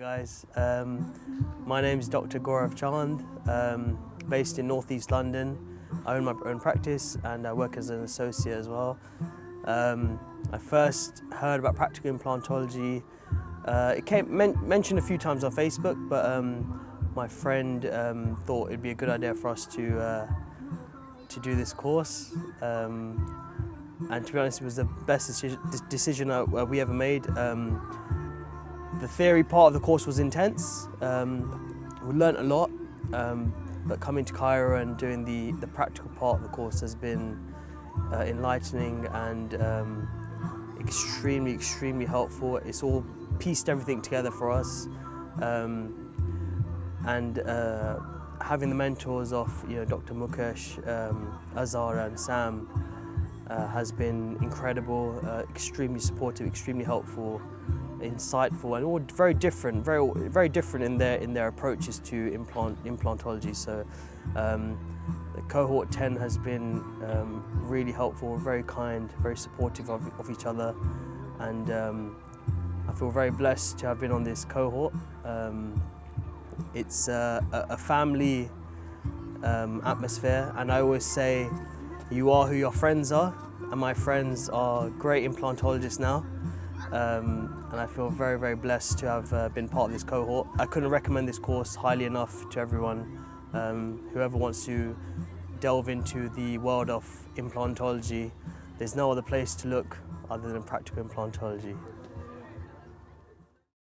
guys. My name is Dr. Gaurav Chand, based in Northeast London. I own my own practice and I work as an associate as well. I first heard about practical implantology. It came mentioned a few times on Facebook, but my friend thought it'd be a good idea for us to do this course. And to be honest, it was the best decision we ever made. The theory part of the course was intense. We learnt a lot, but coming to Cairo and doing the practical part of the course has been enlightening and extremely helpful. It's all pieced everything together for us, and having the mentors of Dr. Mukesh, Azhar and Sam has been incredible, extremely supportive, extremely helpful, insightful, and all very different in their approaches to implantology. So the Cohort 10 has been really helpful, very kind, very supportive of each other, and I feel very blessed to have been on this cohort. It's a family atmosphere, and I always say you are who your friends are, and my friends are great implantologists now. And I feel very blessed to have been part of this cohort. I couldn't recommend this course highly enough to everyone. Whoever wants to delve into the world of implantology, there's no other place to look other than practical implantology.